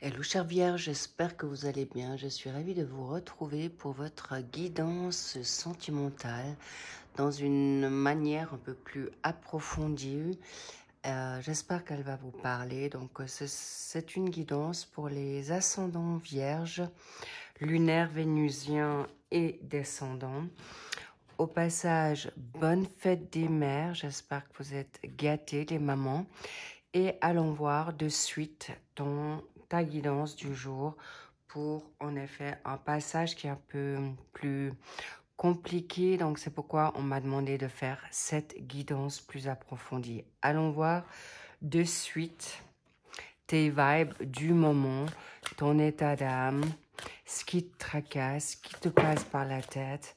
Hello chère Vierge, j'espère que vous allez bien. Je suis ravie de vous retrouver pour votre guidance sentimentale dans une manière un peu plus approfondie. J'espère qu'elle va vous parler. Donc c'est une guidance pour les ascendants vierges, lunaires, vénusiens et descendants. Au passage, bonne fête des mères. J'espère que vous êtes gâtés les mamans. Et allons voir de suite ta guidance du jour pour, en effet, un passage qui est un peu plus compliqué. Donc, c'est pourquoi on m'a demandé de faire cette guidance plus approfondie. Allons voir de suite tes vibes du moment, ton état d'âme, ce qui te tracasse, ce qui te passe par la tête.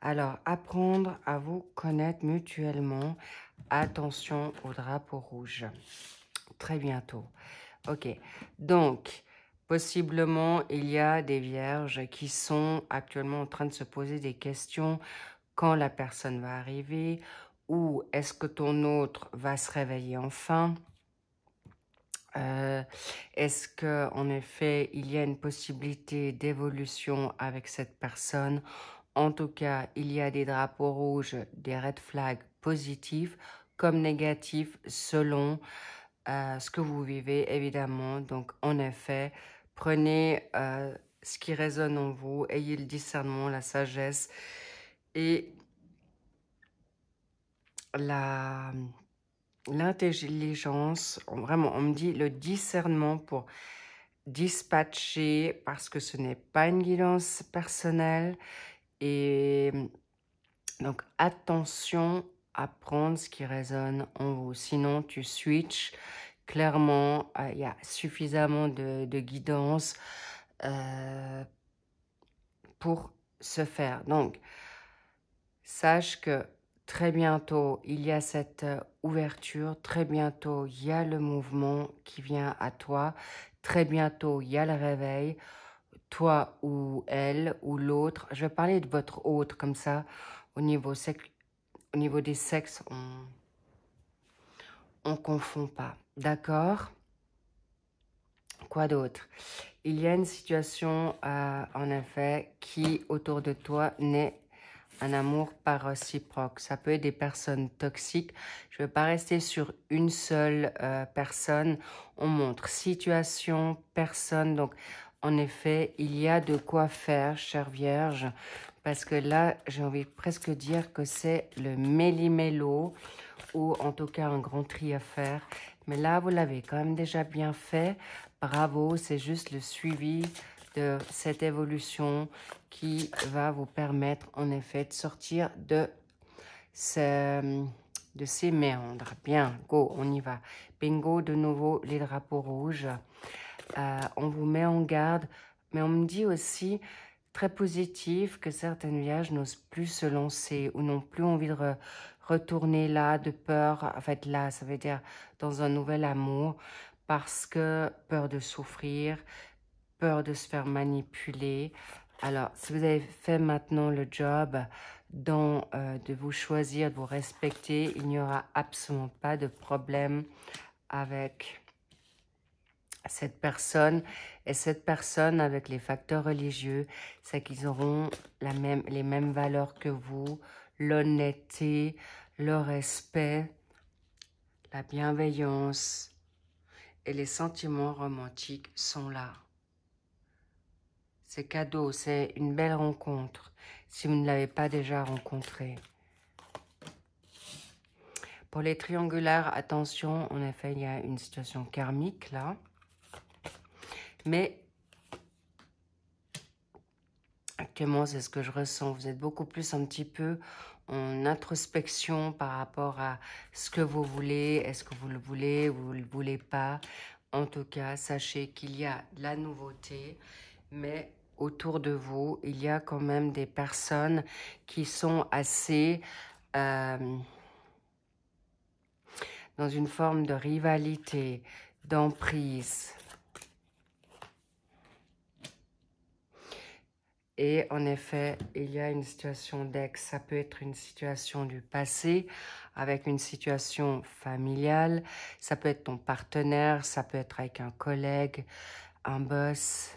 Alors, apprendre à vous connaître mutuellement. Attention au drapeau rouge. Très bientôt. Ok. Donc, possiblement, il y a des vierges qui sont actuellement en train de se poser des questions quand la personne va arriver ou est-ce que ton autre va se réveiller enfin. Est-ce que, en effet, il y a une possibilité d'évolution avec cette personne? En tout cas, il y a des drapeaux rouges, des red flags positifs comme négatifs selon ce que vous vivez, évidemment. Donc, en effet, prenez ce qui résonne en vous, ayez le discernement, la sagesse et l'intelligence. Vraiment, on me dit le discernement pour dispatcher parce que ce n'est pas une guidance personnelle. Et donc, attention à prendre ce qui résonne en vous. Sinon, tu switches. Clairement, il y a suffisamment de guidance pour se faire. Donc, sache que très bientôt, il y a cette ouverture. Très bientôt, il y a le mouvement qui vient à toi. Très bientôt, il y a le réveil. Toi ou elle ou l'autre. Je vais parler de votre autre comme ça. Au niveau des sexes, on confond pas. D'accord? Quoi d'autre? Il y a une situation, en effet, qui, autour de toi, naît un amour par réciproque. Ça peut être des personnes toxiques. Je ne vais pas rester sur une seule personne. On montre situation, personne. Donc, en effet, il y a de quoi faire, chère Vierge. Parce que là, j'ai envie de presque dire que c'est le méli-mélo ou en tout cas un grand tri à faire. Mais là, vous l'avez quand même déjà bien fait. Bravo, c'est juste le suivi de cette évolution qui va vous permettre en effet de sortir de ces méandres. Bien, go, on y va. Bingo, de nouveau, les drapeaux rouges. On vous met en garde, mais on me dit aussi très positif que certaines vierges n'osent plus se lancer ou n'ont plus envie de retourner là, de peur. En fait, là, ça veut dire dans un nouvel amour, parce que peur de souffrir, peur de se faire manipuler. Alors, si vous avez fait maintenant le job de vous choisir, de vous respecter, il n'y aura absolument pas de problème avec cette personne. Et cette personne, avec les facteurs religieux, c'est qu'ils auront les mêmes valeurs que vous, l'honnêteté, le respect, la bienveillance et les sentiments romantiques sont là. C'est cadeau, c'est une belle rencontre, si vous ne l'avez pas déjà rencontré. Pour les triangulaires, attention, en effet, il y a une situation karmique là. Mais actuellement, c'est ce que je ressens. Vous êtes beaucoup plus un petit peu en introspection par rapport à ce que vous voulez. Est-ce que vous le voulez ou vous ne le voulez pas? En tout cas, sachez qu'il y a de la nouveauté, mais autour de vous, il y a quand même des personnes qui sont assez dans une forme de rivalité, d'emprise. Et en effet, il y a une situation d'ex. Ça peut être une situation du passé avec une situation familiale. Ça peut être ton partenaire, ça peut être avec un collègue. un boss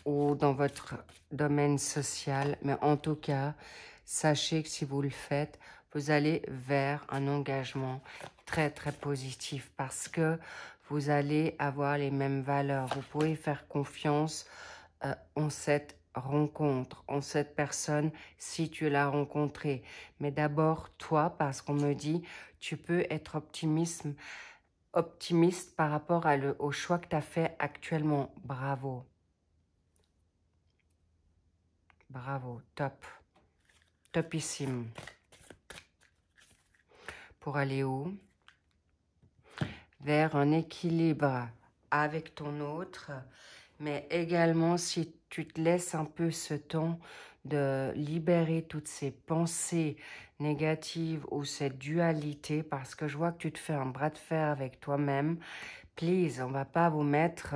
ou dans votre domaine social. Mais en tout cas, sachez que si vous le faites, vous allez vers un engagement très, très positif parce que vous allez avoir les mêmes valeurs. Vous pouvez faire confiance en cette rencontre, en cette personne si tu l'as rencontrée. Mais d'abord, toi, parce qu'on me dit, tu peux être optimiste par rapport au choix que tu as fait actuellement. Bravo. Bravo, top. Topissime. Pour aller où? Vers un équilibre avec ton autre, mais également si tu te laisses un peu ce temps de libérer toutes ces pensées négatives ou cette dualité, parce que je vois que tu te fais un bras de fer avec toi-même. Please, on va pas vous mettre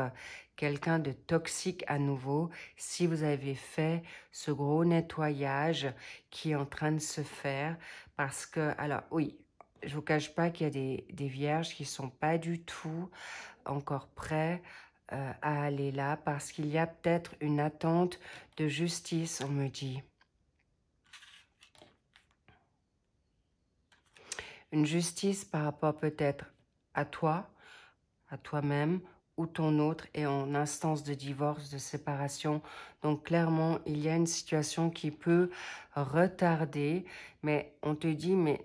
quelqu'un de toxique à nouveau si vous avez fait ce gros nettoyage qui est en train de se faire, parce que, alors oui, je vous cache pas qu'il y a des vierges qui sont pas du tout encore prêts à aller là, parce qu'il y a peut-être une attente de justice, on me dit. Une justice par rapport peut-être à toi, à toi-même, ou ton autre est en instance de divorce, de séparation. Donc clairement, il y a une situation qui peut retarder, mais on te dit, mais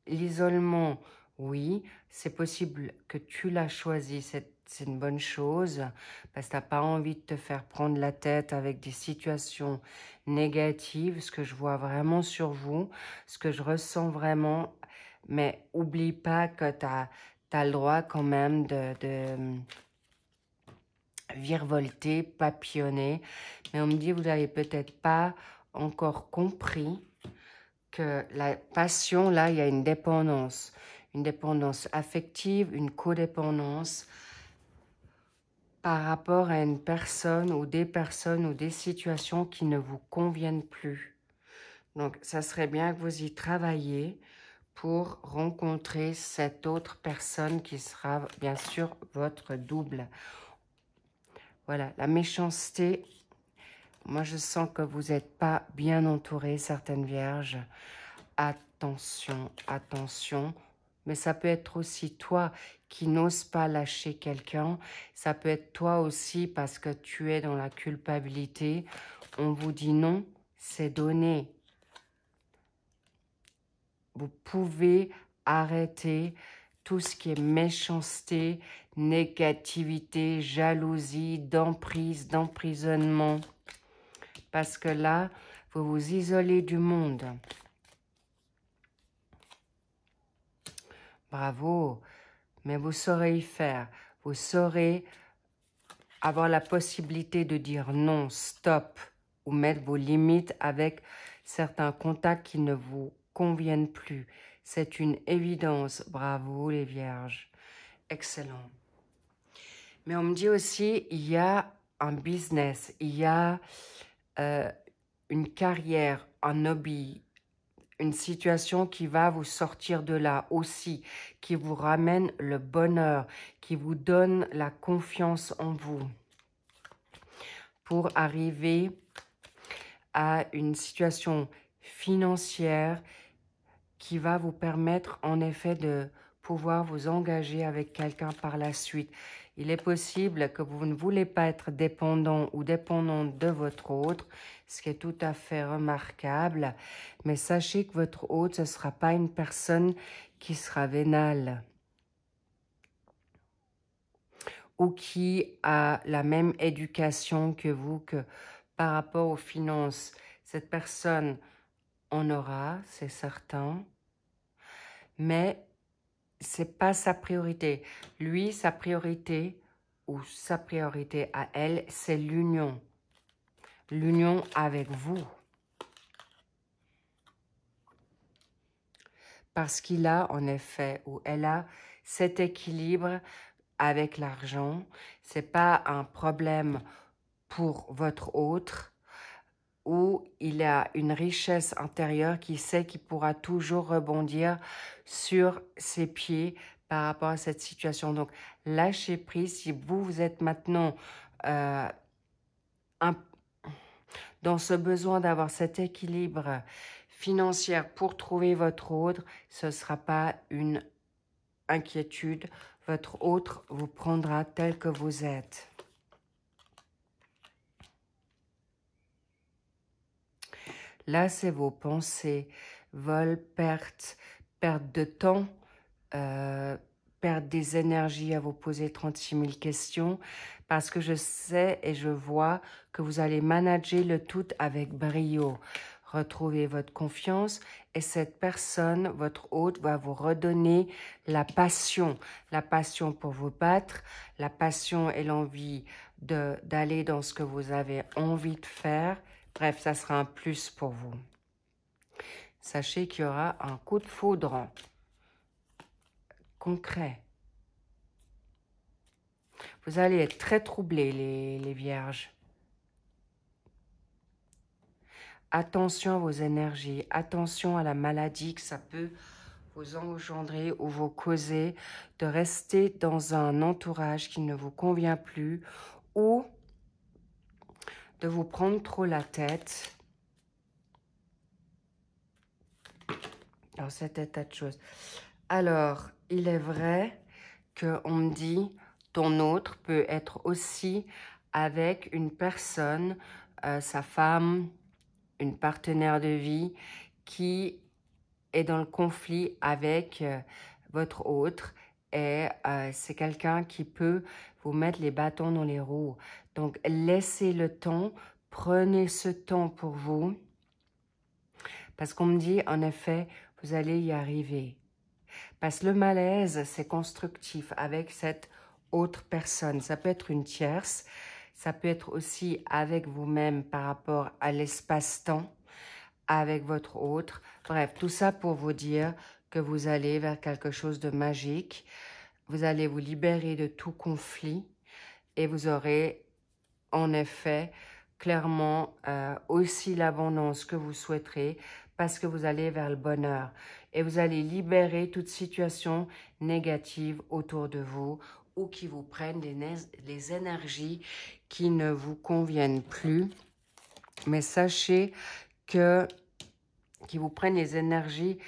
l'isolement, oui, c'est possible que tu l'as choisi, c'est une bonne chose, parce que tu n'as pas envie de te faire prendre la tête avec des situations négatives, ce que je vois vraiment sur vous, ce que je ressens vraiment, mais oublie pas que tu as le droit quand même de virevolter, papillonner, mais on me dit, vous n'avez peut-être pas encore compris que la passion, là, il y a une dépendance affective, une codépendance par rapport à une personne ou des situations qui ne vous conviennent plus. Donc, ça serait bien que vous y travailliez pour rencontrer cette autre personne qui sera, bien sûr, votre double. Voilà, la méchanceté, moi, je sens que vous n'êtes pas bien entouré, certaines vierges. Attention, attention. Mais ça peut être aussi toi qui n'oses pas lâcher quelqu'un. Ça peut être toi aussi parce que tu es dans la culpabilité. On vous dit non, c'est donné. Vous pouvez arrêter tout ce qui est méchanceté, négativité, jalousie, d'emprise, d'emprisonnement. Parce que là, vous vous isolez du monde. Bravo, mais vous saurez y faire. Vous saurez avoir la possibilité de dire non, stop, ou mettre vos limites avec certains contacts qui ne vous conviennent plus. C'est une évidence. Bravo les vierges. Excellent. Mais on me dit aussi, il y a un business, il y a une carrière, un hobby, une situation qui va vous sortir de là aussi, qui vous ramène le bonheur, qui vous donne la confiance en vous pour arriver à une situation financière qui va vous permettre en effet de pouvoir vous engager avec quelqu'un par la suite. Il est possible que vous ne voulez pas être dépendant ou dépendante de votre autre, ce qui est tout à fait remarquable, mais sachez que votre autre, ce ne sera pas une personne qui sera vénale ou qui a la même éducation que vous, que par rapport aux finances. Cette personne en aura, c'est certain, mais c'est pas sa priorité. Lui, sa priorité ou sa priorité à elle, c'est l'union. L'union avec vous. Parce qu'il a, en effet, ou elle a cet équilibre avec l'argent. C'est pas un problème pour votre autre, où il a une richesse intérieure qui sait qu'il pourra toujours rebondir sur ses pieds par rapport à cette situation. Donc, lâchez prise. Si vous, vous êtes maintenant dans ce besoin d'avoir cet équilibre financier pour trouver votre autre, ce ne sera pas une inquiétude. Votre autre vous prendra tel que vous êtes. Là, c'est vos pensées, vol, perte de temps, perte des énergies à vous poser 36 000 questions, parce que je sais et je vois que vous allez manager le tout avec brio. Retrouvez votre confiance et cette personne, votre hôte, va vous redonner la passion pour vous battre, la passion et l'envie d'aller dans ce que vous avez envie de faire. Bref, ça sera un plus pour vous. Sachez qu'il y aura un coup de foudre concret. Vous allez être très troublés, les vierges. Attention à vos énergies, attention à la maladie que ça peut vous engendrer ou vous causer de rester dans un entourage qui ne vous convient plus ou de vous prendre trop la tête dans cet état de choses. Alors, il est vrai qu'on me dit ton autre peut être aussi avec une personne, sa femme, une partenaire de vie qui est dans le conflit avec votre autre et c'est quelqu'un qui peut vous mettre les bâtons dans les roues. Donc, laissez le temps, prenez ce temps pour vous parce qu'on me dit, en effet, vous allez y arriver. Parce que le malaise, c'est constructif avec cette autre personne. Ça peut être une tierce, ça peut être aussi avec vous-même par rapport à l'espace-temps, avec votre autre. Bref, tout ça pour vous dire que vous allez vers quelque chose de magique. Vous allez vous libérer de tout conflit et vous aurez en effet clairement aussi l'abondance que vous souhaiterez parce que vous allez vers le bonheur et vous allez libérer toute situation négative autour de vous ou qui vous prennent les énergies qui ne vous conviennent plus. Mais sachez que qui vous prennent les énergies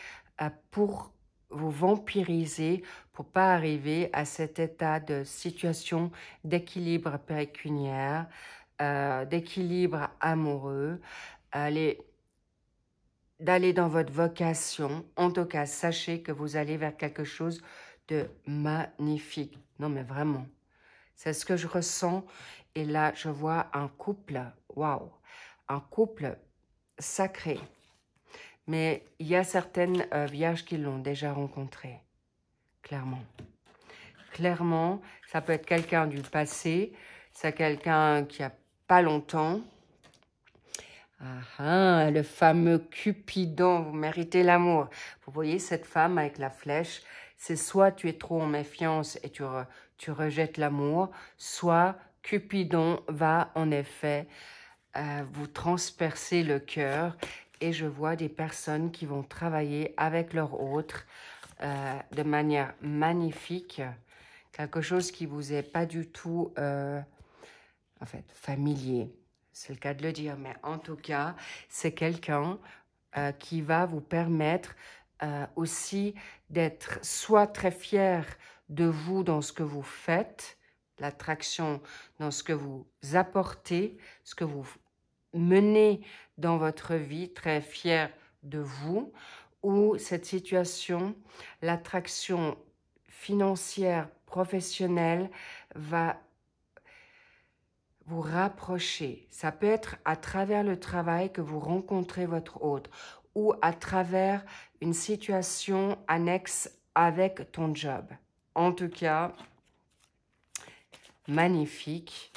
pour vous vampiriser, pour pas arriver à cet état de situation d'équilibre pécuniaire, d'équilibre amoureux, d'aller dans votre vocation. En tout cas, sachez que vous allez vers quelque chose de magnifique. Non, mais vraiment, c'est ce que je ressens. Et là, je vois un couple, waouh, un couple sacré. Mais il y a certaines vierges qui l'ont déjà rencontré, clairement. Clairement, ça peut être quelqu'un du passé, c'est quelqu'un qui a pas longtemps. Ah, le fameux Cupidon, vous méritez l'amour. Vous voyez cette femme avec la flèche, c'est soit tu es trop en méfiance et tu rejettes l'amour, soit Cupidon va en effet vous transpercer le cœur. Et je vois des personnes qui vont travailler avec leur autre de manière magnifique. Quelque chose qui vous est pas du tout, en fait, familier. C'est le cas de le dire, mais en tout cas, c'est quelqu'un qui va vous permettre aussi d'être soit très fier de vous dans ce que vous faites, l'attraction dans ce que vous apportez, ce que vous menez dans votre vie, très fier de vous, ou cette situation, l'attraction financière, professionnelle va vous rapprocher. Ça peut être à travers le travail que vous rencontrez votre autre ou à travers une situation annexe avec ton job. En tout cas, magnifique.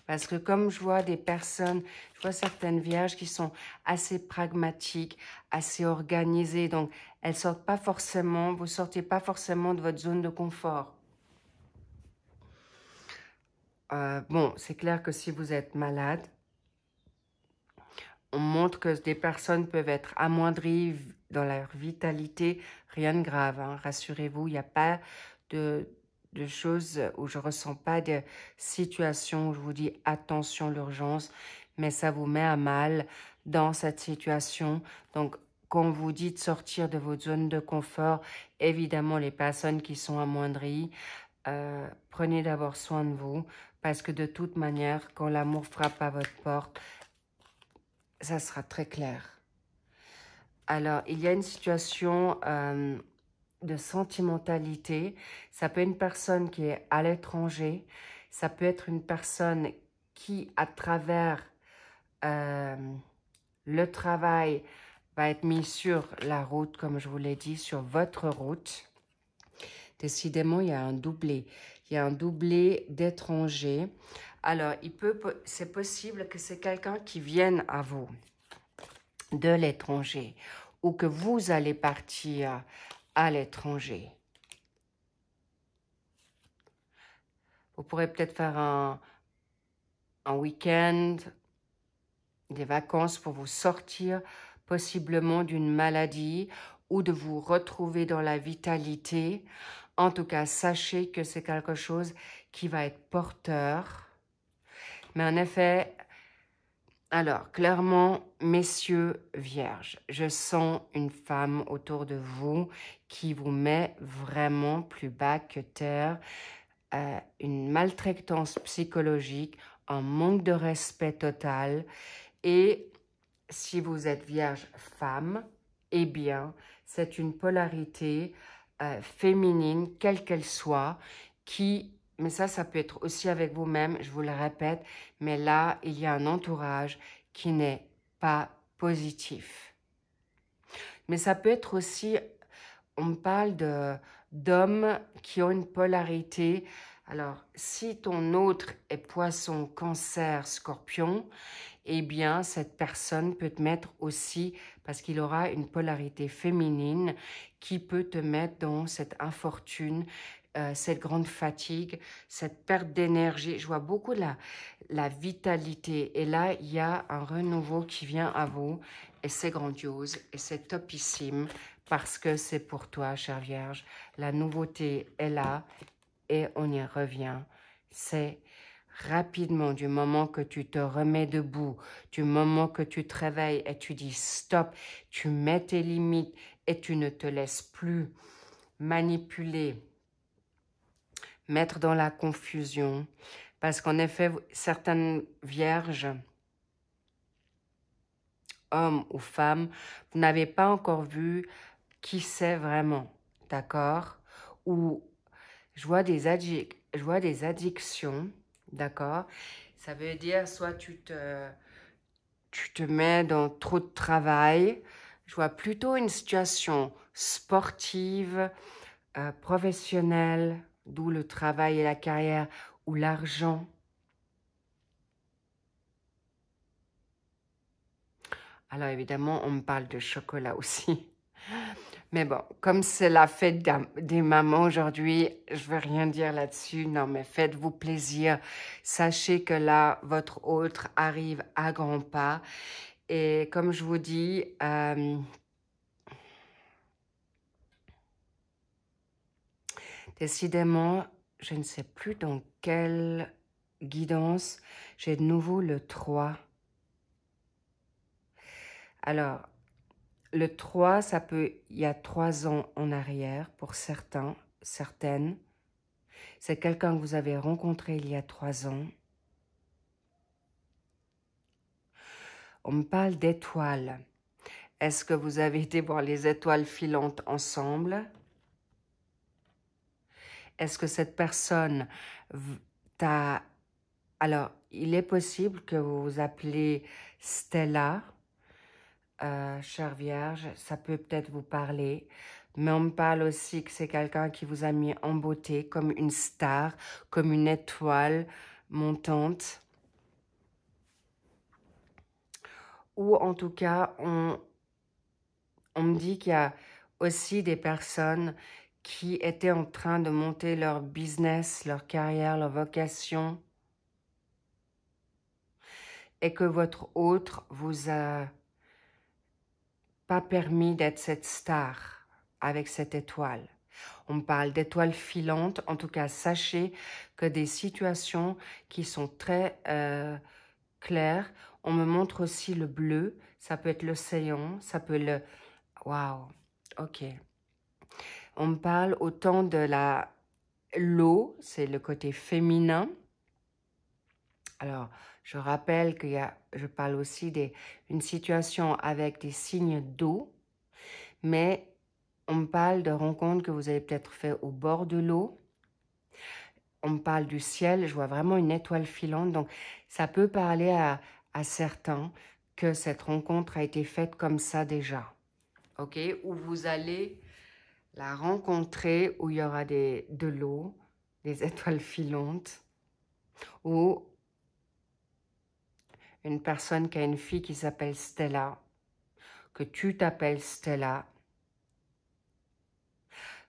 Parce que comme je vois des personnes, je vois certaines vierges qui sont assez pragmatiques, assez organisées. Donc, elles sortent pas forcément, vous sortez pas forcément de votre zone de confort. Bon, c'est clair que si vous êtes malade, on montre que des personnes peuvent être amoindries dans leur vitalité. Rien de grave, hein, rassurez-vous, il n'y a pas de, de choses où je ne ressens pas de situation où je vous dis attention l'urgence, mais ça vous met à mal dans cette situation. Donc, quand on vous dit de sortir de votre zone de confort, évidemment, les personnes qui sont amoindries, prenez d'abord soin de vous, parce que de toute manière, quand l'amour frappe à votre porte, ça sera très clair. Alors, il y a une situation de sentimentalité. Ça peut être une personne qui est à l'étranger. Ça peut être une personne qui, à travers le travail, va être mise sur la route, comme je vous l'ai dit, sur votre route. Décidément, il y a un doublé. Il y a un doublé d'étrangers. Alors, c'est possible que c'est quelqu'un qui vienne à vous de l'étranger ou que vous allez partir à l'étranger. Vous pourrez peut-être faire un week-end, des vacances pour vous sortir possiblement d'une maladie ou de vous retrouver dans la vitalité. En tout cas, sachez que c'est quelque chose qui va être porteur. Mais en effet, alors, clairement, messieurs vierges, je sens une femme autour de vous qui vous met vraiment plus bas que terre, une maltraitance psychologique, un manque de respect total. Et si vous êtes vierge femme, eh bien, c'est une polarité féminine, quelle qu'elle soit, mais ça peut être aussi avec vous-même, je vous le répète, mais là, il y a un entourage qui n'est pas positif. Mais ça peut être aussi, on parle d'hommes qui ont une polarité. Alors, si ton autre est poisson, cancer, scorpion, eh bien, cette personne peut te mettre aussi, parce qu'il aura une polarité féminine qui peut te mettre dans cette infortune, cette grande fatigue, cette perte d'énergie. Je vois beaucoup la vitalité. Et là, il y a un renouveau qui vient à vous. Et c'est grandiose et c'est topissime parce que c'est pour toi, chère Vierge. La nouveauté est là et on y revient. C'est rapidement, du moment que tu te remets debout, du moment que tu te réveilles et tu dis stop, tu mets tes limites et tu ne te laisses plus manipuler, mettre dans la confusion. Parce qu'en effet, certaines vierges, hommes ou femmes, vous n'avez pas encore vu qui c'est vraiment, d'accord? Ou je vois des addictions, d'accord? Ça veut dire soit tu te mets dans trop de travail. Je vois plutôt une situation sportive, professionnelle, d'où le travail et la carrière, ou l'argent. Alors évidemment, on me parle de chocolat aussi. Mais bon, comme c'est la fête des mamans aujourd'hui, je ne veux rien dire là-dessus. Non, mais faites-vous plaisir. Sachez que là, votre autre arrive à grands pas. Et comme je vous dis, décidément, je ne sais plus dans quelle guidance, j'ai de nouveau le 3. Alors, le 3, il y a 3 ans en arrière pour certains, certaines. C'est quelqu'un que vous avez rencontré il y a 3 ans. On me parle d'étoiles. Est-ce que vous avez été voir les étoiles filantes ensemble? Est-ce que cette personne t'a... Alors, il est possible que vous vous appelez Stella, chère Vierge, ça peut peut-être vous parler, mais on me parle aussi que c'est quelqu'un qui vous a mis en beauté comme une star, comme une étoile montante. Ou en tout cas, on me dit qu'il y a aussi des personnes qui étaient en train de monter leur business, leur carrière, leur vocation, et que votre autre vous a pas permis d'être cette star avec cette étoile. On parle d'étoiles filantes. En tout cas, sachez que des situations qui sont très claires. On me montre aussi le bleu. Ça peut être l'océan. Ça peut être le... Waouh. Ok. On me parle autant de l'eau. C'est le côté féminin. Alors, je rappelle je parle aussi d'une situation avec des signes d'eau, mais on me parle de rencontres que vous avez peut-être fait au bord de l'eau. On me parle du ciel, je vois vraiment une étoile filante, donc ça peut parler à certains que cette rencontre a été faite comme ça déjà, ok? Où vous allez la rencontrer, où il y aura de l'eau, des étoiles filantes, ou une personne qui a une fille qui s'appelle Stella, que tu t'appelles Stella.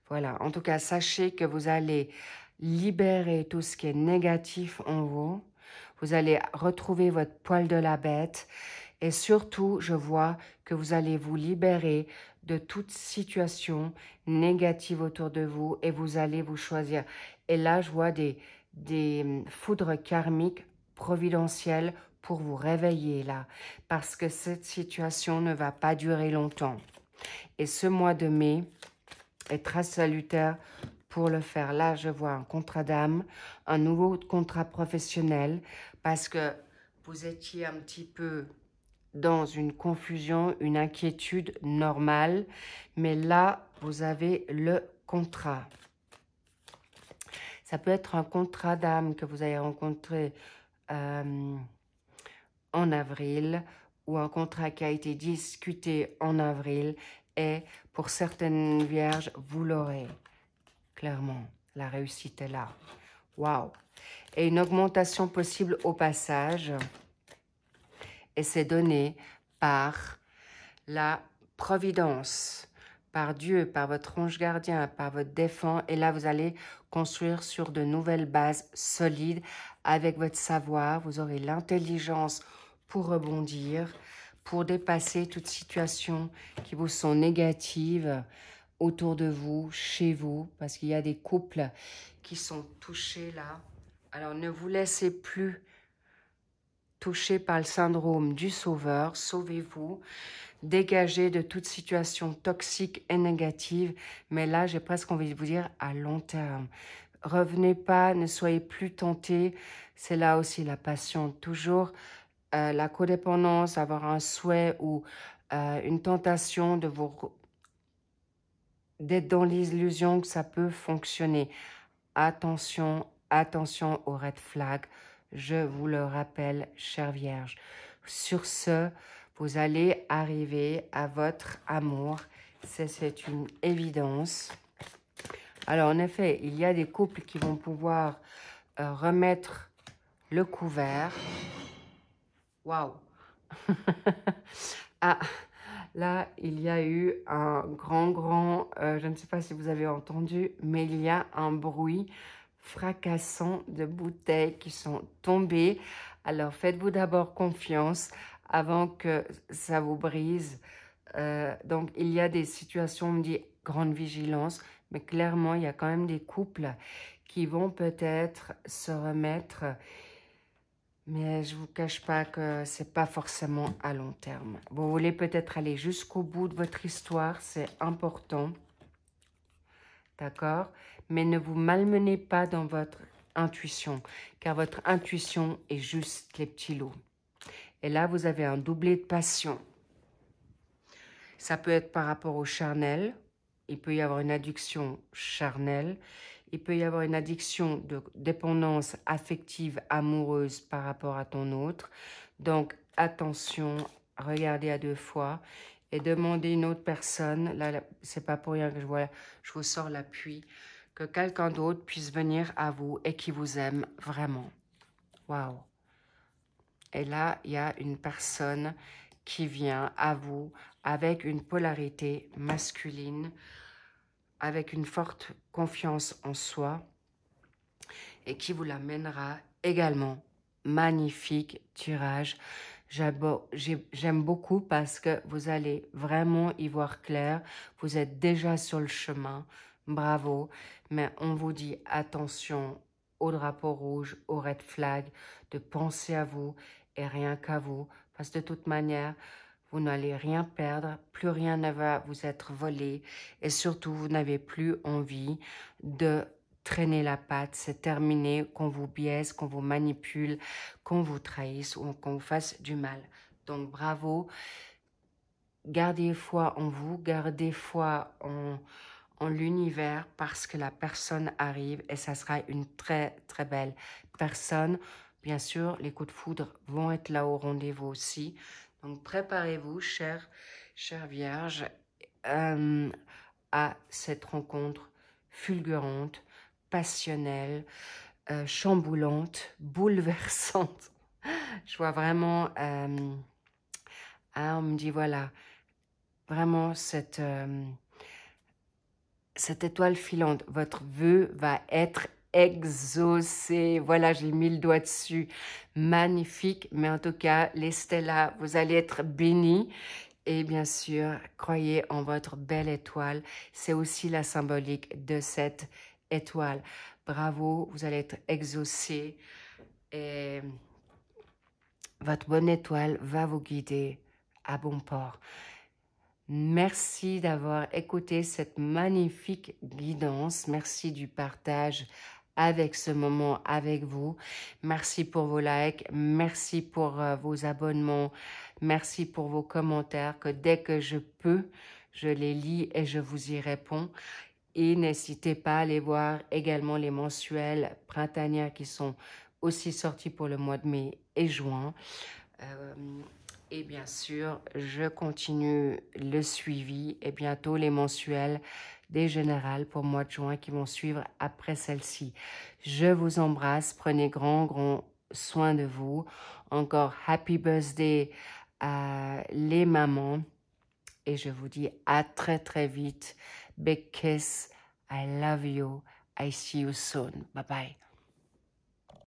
Voilà, en tout cas, sachez que vous allez libérer tout ce qui est négatif en vous. Vous allez retrouver votre poil de la bête. Et surtout, je vois que vous allez vous libérer de toute situation négative autour de vous et vous allez vous choisir. Et là, je vois des foudres karmiques providentielles pour vous réveiller là, parce que cette situation ne va pas durer longtemps. Et ce mois de mai est très salutaire pour le faire. Là, je vois un contrat d'âme, un nouveau contrat professionnel, parce que vous étiez un petit peu dans une confusion, une inquiétude normale, mais là, vous avez le contrat. Ça peut être un contrat d'âme que vous avez rencontré en avril, ou un contrat qui a été discuté en avril, et pour certaines vierges, vous l'aurez. Clairement, la réussite est là. Waouh! Et une augmentation possible au passage. Et c'est donné par la providence, par Dieu, par votre ange gardien, par votre défunt. Et là, vous allez construire sur de nouvelles bases solides avec votre savoir. Vous aurez l'intelligence pour rebondir, pour dépasser toute situation qui vous sont négatives autour de vous, chez vous, parce qu'il y a des couples qui sont touchés là. Alors, ne vous laissez plus touché par le syndrome du sauveur, sauvez-vous, dégagez de toute situation toxique et négative, mais là, j'ai presque envie de vous dire à long terme. Revenez pas, ne soyez plus tentés, c'est là aussi la passion, toujours la codépendance, avoir un souhait ou une tentation d'être dans l'illusion que ça peut fonctionner. Attention, attention aux red flags. Je vous le rappelle, chère Vierge. Sur ce, vous allez arriver à votre amour. C'est une évidence. Alors, en effet, il y a des couples qui vont pouvoir remettre le couvert. Waouh! Ah, là, il y a eu un grand, je ne sais pas si vous avez entendu, mais il y a un bruit fracassant de bouteilles qui sont tombées. Alors, faites-vous d'abord confiance avant que ça vous brise. Donc, il y a des situations, on me dit, grande vigilance, mais clairement, il y a quand même des couples qui vont peut-être se remettre. Mais je ne vous cache pas que ce n'est pas forcément à long terme. Vous voulez peut-être aller jusqu'au bout de votre histoire, c'est important. D'accord? Mais ne vous malmenez pas dans votre intuition, car votre intuition est juste les petits loups. Et là, vous avez un doublé de passion. Ça peut être par rapport au charnel. Il peut y avoir une addiction charnelle. Il peut y avoir une addiction de dépendance affective, amoureuse par rapport à ton autre. Donc, attention, regardez à deux fois et demandez une autre personne. Là, c'est pas pour rien que je vous sors l'appui. Que quelqu'un d'autre puisse venir à vous et qui vous aime vraiment. Waouh! Et là, il y a une personne qui vient à vous avec une polarité masculine, avec une forte confiance en soi et qui vous l'amènera également. Magnifique tirage. J'aime beaucoup parce que vous allez vraiment y voir clair. Vous êtes déjà sur le chemin. bravo, mais on vous dit attention au drapeau rouge, au red flag, de penser à vous et rien qu'à vous, parce que de toute manière, vous n'allez rien perdre, plus rien ne va vous être volé et surtout, vous n'avez plus envie de traîner la patte. C'est terminé, qu'on vous biaise, qu'on vous manipule, qu'on vous trahisse ou qu'on vous fasse du mal. Donc, bravo. Gardez foi en vous, gardez foi en l'univers parce que la personne arrive et ça sera une très, très belle personne. Bien sûr, les coups de foudre vont être là au rendez-vous aussi. Donc, préparez-vous, chère Vierge, à cette rencontre fulgurante, passionnelle, chamboulante, bouleversante. Je vois vraiment, on me dit voilà, vraiment cette étoile filante, votre vœu va être exaucé. Voilà, j'ai mis le doigt dessus. Magnifique, mais en tout cas, les Stella, vous allez être bénis. Et bien sûr, croyez en votre belle étoile. C'est aussi la symbolique de cette étoile. Bravo, vous allez être exaucé. Et votre bonne étoile va vous guider à bon port. Merci d'avoir écouté cette magnifique guidance. Merci du partage avec ce moment avec vous. Merci pour vos likes. Merci pour vos abonnements. Merci pour vos commentaires que dès que je peux, je les lis et je vous y réponds. Et n'hésitez pas à aller voir également les mensuels printaniers qui sont aussi sortis pour le mois de mai et juin. Et bien sûr, je continue le suivi et bientôt les mensuels des générales pour le mois de juin qui vont suivre après celle-ci. Je vous embrasse, prenez grand soin de vous. Encore happy birthday à les mamans et je vous dis à très vite. Big kiss, I love you, I see you soon. Bye bye.